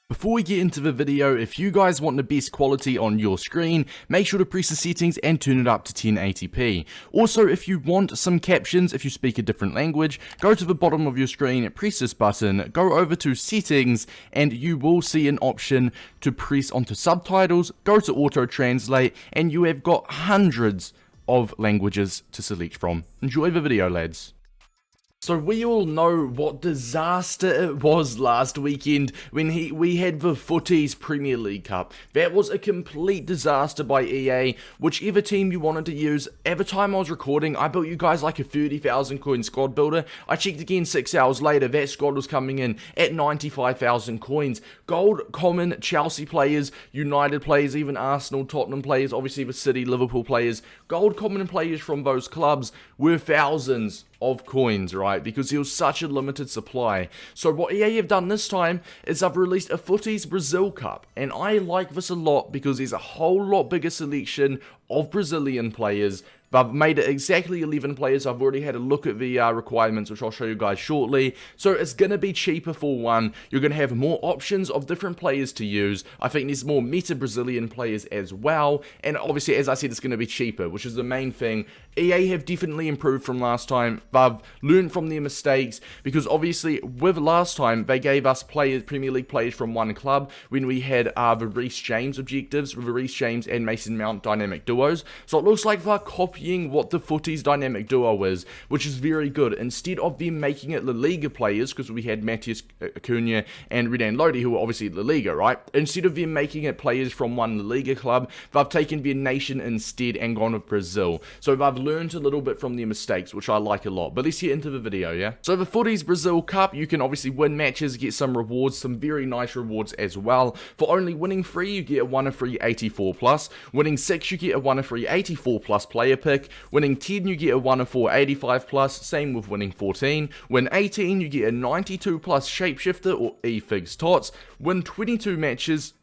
Before we get into the video, if you guys want the best quality on your screen, make sure to press the settings and turn it up to 1080p. Also, if you want some captions, if you speak a different language, go to the bottom of your screen, press this button, go over to settings, and you will see an option to press onto subtitles, go to auto translate, and you have got hundreds of languages to select from. Enjoy the video, lads. So we all know what disaster it was last weekend when we had the FUTTIES Premier League Cup. That was a complete disaster by EA. Whichever team you wanted to use, at the time I was recording, I built you guys like a 30,000 coin squad builder. I checked again 6 hours later, that squad was coming in at 95,000 coins. Gold, common, Chelsea players, United players, even Arsenal, Tottenham players, obviously the City, Liverpool players. Gold, common players from those clubs were thousands of coins, right? Because there was such a limited supply. So what EA have done this time is I've released a FUTTIES Brazil Cup, and I like this a lot because there's a whole lot bigger selection of Brazilian players. I've made it exactly 11 players. I've already had a look at the requirements, which I'll show you guys shortly. So it's going to be cheaper for one. You're going to have more options of different players to use. I think there's more meta Brazilian players as well. And obviously, as I said, it's going to be cheaper, which is the main thing. EA have definitely improved from last time. They've learned from their mistakes because obviously with last time, they gave us players, Premier League players from one club when we had the Reece James objectives with the Reece James and Mason Mount dynamic duos. So it looks like they're copying what the FUTTIES dynamic duo is, which is very good. Instead of them making it La Liga players, because we had Matheus Cunha and Renan Lodi, who are obviously La Liga, right? Instead of them making it players from one La Liga club, they've taken their nation instead and gone with Brazil. So they've learned a little bit from their mistakes, which I like a lot. But let's get into the video, yeah? So the FUTTIES Brazil Cup, you can obviously win matches, get some rewards, some very nice rewards as well. For only winning 3, you get a 1 of free 84 plus. Winning 6, you get a 1 of free 84 plus player pick. Winning 10, you get a 1 of 4 85 plus, same with winning 14. Win 18, you get a 92 plus shapeshifter or E-Figs Tots. Win 22 matches,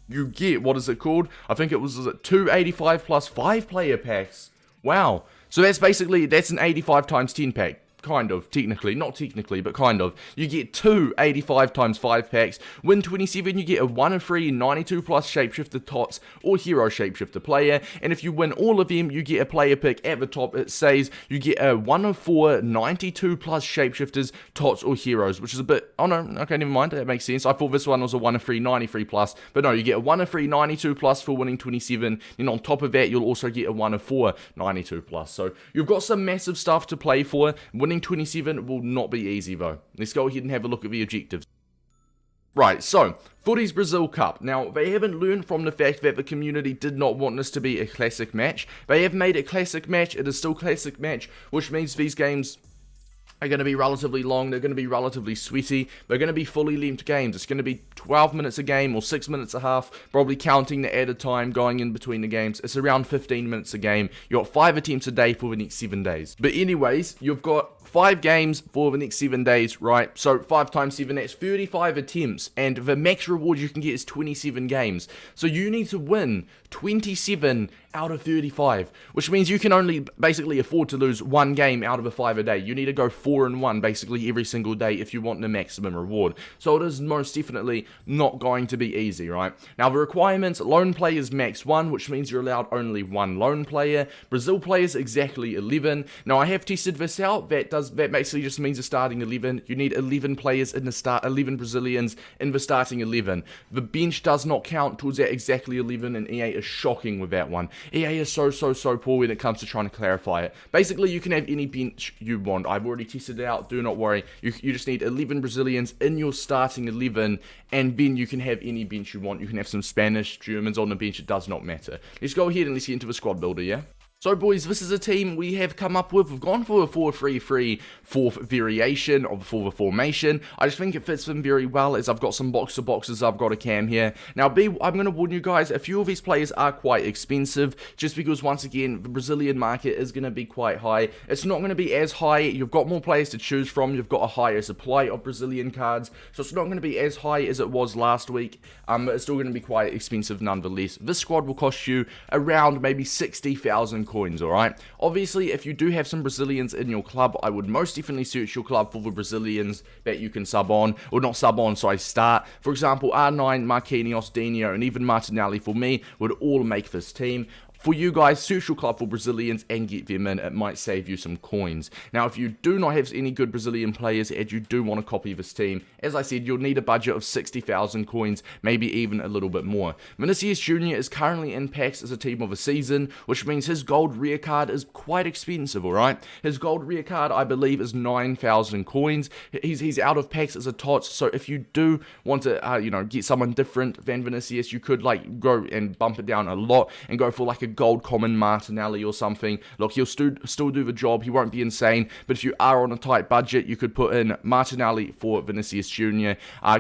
you get, what is it called? I think it was 2 85 plus 5 player packs. Wow. So that's basically, that's an 85 times 10 pack. Kind of, technically, not technically, but kind of. You get 2 85 times 5 packs. Win 27, you get a 1 of 3 92 plus shapeshifter tots or hero shapeshifter player. And if you win all of them, you get a player pick. At the top, it says you get a 1 of 4 92 plus shapeshifters, tots or heroes, which is a bit, oh no, okay, never mind, that makes sense. I thought this one was a 1 of 3 93 plus, but no, you get a 1 of 3 92 plus for winning 27. And on top of that, you'll also get a 1 of 4 92 plus. So you've got some massive stuff to play for. Winning 27 will not be easy though. Let's go ahead and have a look at the objectives. Right, so, FUTTIES Brazil Cup. Now, they haven't learned from the fact that the community did not want this to be a classic match. They have made it classic match, it is still classic match, which means these games are going to be relatively long, they're going to be relatively sweaty, they're going to be fully length games. It's going to be 12 minutes a game or 6 minutes a half, probably counting the added time going in between the games. It's around 15 minutes a game. You've got 5 attempts a day for the next 7 days. But anyways, you've got 5 games for the next 7 days, right? So 5 times 7, that's 35 attempts, and the max reward you can get is 27 games. So you need to win 27 out of 35, which means you can only basically afford to lose 1 game out of the 5 a day. You need to go 4-1 basically every single day if you want the maximum reward. So it is most definitely not going to be easy, right? Now the requirements, lone players max 1, which means you're allowed only 1 lone player. Brazil players exactly 11. Now I have tested this out, that basically just means a starting 11. You need 11 players in the start, 11 Brazilians in the starting 11. The bench does not count towards that exactly 11, and EA is shocking with that one. EA is so poor when it comes to trying to clarify it. Basically, you can have any bench you want. I've already tested it out, do not worry. You just need 11 Brazilians in your starting 11, and then you can have any bench you want. You can have some Spanish, Germans on the bench, it does not matter. Let's go ahead and let's get into the squad builder, yeah? So boys, this is a team we have come up with. We've gone for a 4-3-3 fourth variation of the formation. I just think it fits them very well, as I've got some box-to-boxes. I've got a cam here. Now, I'm going to warn you guys, a few of these players are quite expensive, just because, once again, the Brazilian market is going to be quite high. It's not going to be as high. You've got more players to choose from. You've got a higher supply of Brazilian cards, so it's not going to be as high as it was last week, but it's still going to be quite expensive nonetheless. This squad will cost you around maybe 60,000 coins, alright? Obviously, if you do have some Brazilians in your club, I would most definitely search your club for the Brazilians that you can sub on, or not sub on, sorry, start. For example, R9, Marquinhos, Dino, and even Martinelli for me would all make this team. For you guys, search your club for Brazilians and get them in. It might save you some coins. Now, if you do not have any good Brazilian players and you do want to copy this team, as I said, you'll need a budget of 60,000 coins, maybe even a little bit more. Vinicius Jr. is currently in packs as a team of a season, which means his gold rare card is quite expensive, alright? His gold rare card, I believe, is 9,000 coins. He's out of packs as a TOTS, so if you do want to, get someone different than Vinicius, you could, go and bump it down a lot and go for, a gold common Martinelli or something. Look, he'll still do the job. He won't be insane, but if you are on a tight budget, you could put in Martinelli for Vinicius Jr.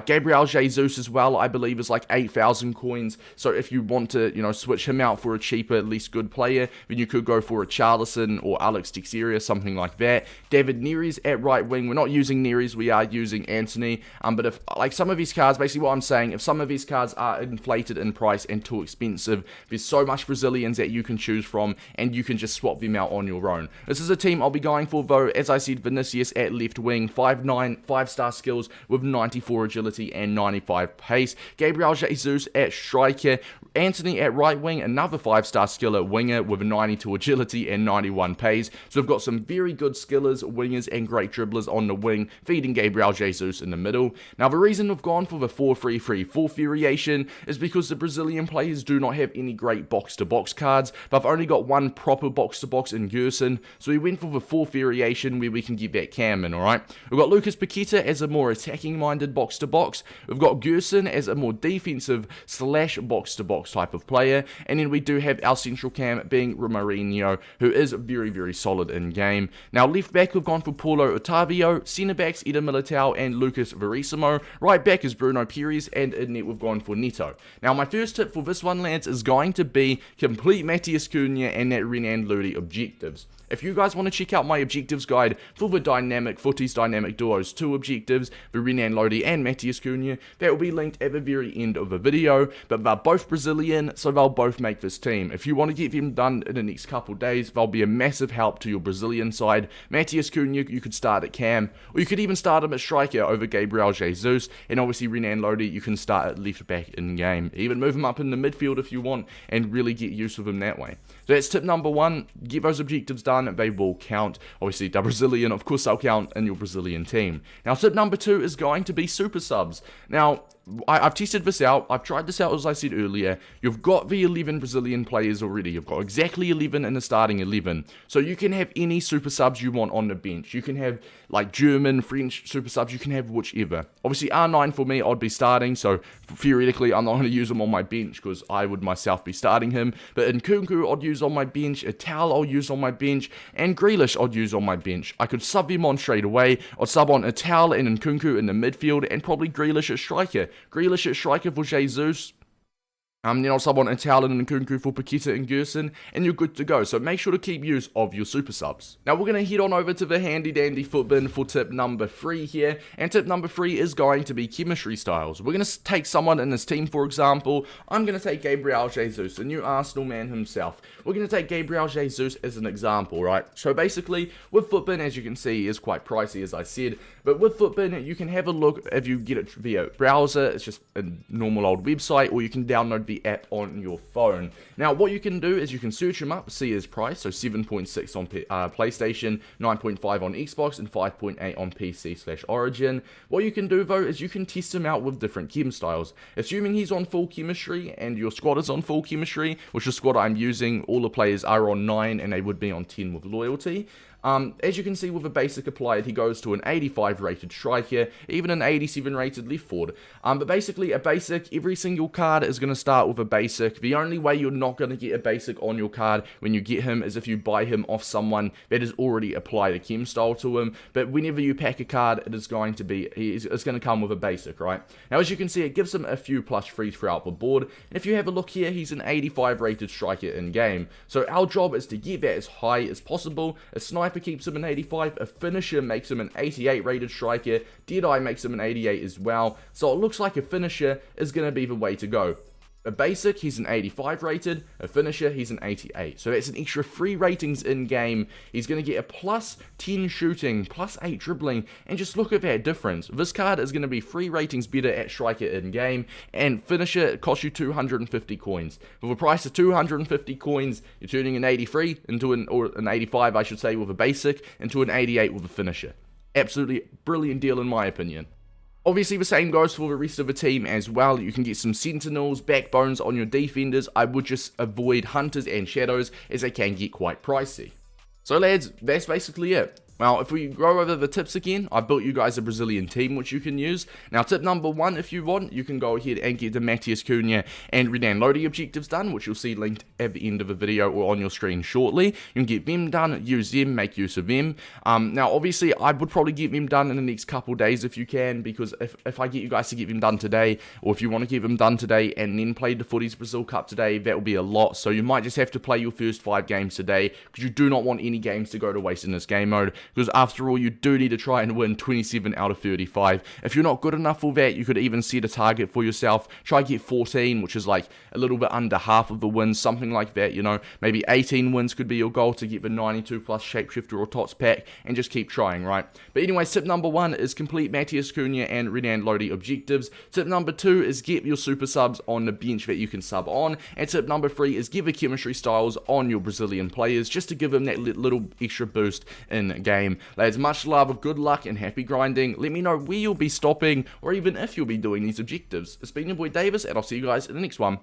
Gabriel Jesus as well, I believe, is 8,000 coins. So if you want to, switch him out for a cheaper, at least good player, then you could go for a Charlison or Alex Teixeira, something like that. David Neres at right wing. We're not using Neres, we are using Anthony. But if, some of his cards, basically what I'm saying, if some of his cards are inflated in price and too expensive, there's so much Brazilians that you can choose from, and you can just swap them out on your own. This is a team I'll be going for, though. As I said, Vinicius at left wing, 5'9", 5-star skills with 94 agility and 95 pace. Gabriel Jesus at striker. Anthony at right wing, another 5-star skiller winger with 92 agility and 91 pace. So we've got some very good skillers, wingers, and great dribblers on the wing, feeding Gabriel Jesus in the middle. Now, the reason we've gone for the 4-3-3-4 variation is because the Brazilian players do not have any great box-to-box cards, but I've only got one proper box-to-box in Gerson, so we went for the 4 variation where we can get that cam in, alright? We've got Lucas Paqueta as a more attacking-minded box-to-box. We've got Gerson as a more defensive / box-to-box type of player, and then we do have our central cam being Romarinho, who is very, very solid in game. Now, left back, we've gone for Paulo Otavio, centre backs, Eder Militao and Lucas Verissimo. Right back is Bruno Perez, and in net, we've gone for Neto. Now, my first tip for this one, lads, is going to be complete Matheus Cunha and that Renan Lodi objectives. If you guys want to check out my objectives guide for the FUTTIES Dynamic Duos 2 objectives, the Renan Lodi and Matheus Cunha, that will be linked at the very end of the video, but they're both Brazilian, so they'll both make this team. If you want to get them done in the next couple days, they'll be a massive help to your Brazilian side. Matheus Cunha, you could start at cam, or you could even start him at striker over Gabriel Jesus, and obviously Renan Lodi, you can start at left back in game. Even move him up in the midfield if you want, and really get use of him that way. So that's tip number 1, get those objectives done. They will count. Obviously, the Brazilian, of course, they'll count in your Brazilian team. Now, tip number 2 is going to be super subs. Now, I've tested this out. I've tried this out, as I said earlier. You've got the 11 Brazilian players already. You've got exactly 11 in the starting 11. So you can have any super subs you want on the bench. You can have German, French super subs. You can have whichever. Obviously, R9 for me, I'd be starting. So theoretically, I'm not going to use him on my bench because I would myself be starting him. But in Nkunku, I'd use on my bench. Ital, I'll use on my bench. And Grealish, I'd use on my bench. I could sub him on straight away. I'd sub on Ital and Nkunku in the midfield. And probably Grealish at striker. Grealish at striker for Jesus. Then I'll sub on Italian and Nkunku for Paqueta and Gerson, and you're good to go. So make sure to keep use of your super subs. Now we're going to head on over to the handy dandy foot bin for tip number 3 here. And tip number 3 is going to be chemistry styles. We're going to take someone in this team, for example. I'm going to take Gabriel Jesus, the new Arsenal man himself. We're going to take Gabriel Jesus as an example, right? So basically, with Footbin, as you can see, is quite pricey, as I said. But with Footbin, you can have a look if you get it via browser. It's just a normal old website, or you can download the app on your phone. Now, what you can do is you can search him up, see his price. So 7.6 on PlayStation, 9.5 on Xbox, and 5.8 on PC/Origin. What you can do, though, is you can test him out with different chem styles. Assuming he's on full chemistry and your squad is on full chemistry, which is the squad I'm using, all the players are on 9 and they would be on 10 with loyalty. As you can see, with a basic applied, he goes to an 85 rated striker, even an 87 rated left forward. But basically, a basic, every single card is going to start with a basic. The only way you're not going to get a basic on your card when you get him is if you buy him off someone that has already applied a chem style to him. But whenever you pack a card, it is going to be, it's going to come with a basic, right? Now, as you can see, it gives him a few plus frees throughout the board. And if you have a look here, he's an 85 rated striker in game. So our job is to get that as high as possible. A sniper keeps him an 85, a finisher makes him an 88 rated striker, Deadeye makes him an 88 as well, so it looks like a finisher is going to be the way to go. A basic, he's an 85 rated. A finisher, he's an 88. So that's an extra 3 ratings in game. He's going to get a plus 10 shooting, plus 8 dribbling, and just look at that difference. This card is going to be 3 ratings better at striker in game, and finisher costs you 250 coins. With a price of 250 coins, you're turning an 83 into an 85, I should say, with a basic, into an 88 with a finisher. Absolutely brilliant deal in my opinion. Obviously, the same goes for the rest of the team as well. You can get some sentinels, backbones on your defenders. I would just avoid hunters and shadows as they can get quite pricey. So lads, that's basically it. Well, if we go over the tips again, I built you guys a Brazilian team which you can use. Now, tip number 1, if you want, you can go ahead and get the Matheus Cunha and Renan Lodi objectives done, which you'll see linked at the end of the video or on your screen shortly. You can get them done, use them, make use of them. Now, obviously, I would probably get them done in the next couple days if you can, because if I get you guys to get them done today, or if you want to get them done today and then play the FUTTIES Brazil Cup today, that will be a lot. So you might just have to play your first 5 games today, because you do not want any games to go to waste in this game mode. Because after all, you do need to try and win 27 out of 35. If you're not good enough for that, you could even set a target for yourself. Try get 14, which is like a little bit under half of the wins, something like that, you know. Maybe 18 wins could be your goal to get the 92 plus Shapeshifter or Tots pack, and just keep trying, right? But anyway, tip number 1 is complete Matheus Cunha and Renan Lodi objectives. Tip number 2 is get your super subs on the bench that you can sub on. And tip number 3 is give the chemistry styles on your Brazilian players, just to give them that little extra boost in game. Lads, much love, good luck, and happy grinding. Let me know where you'll be stopping, or even if you'll be doing these objectives. It's been your boy Davis, and I'll see you guys in the next one.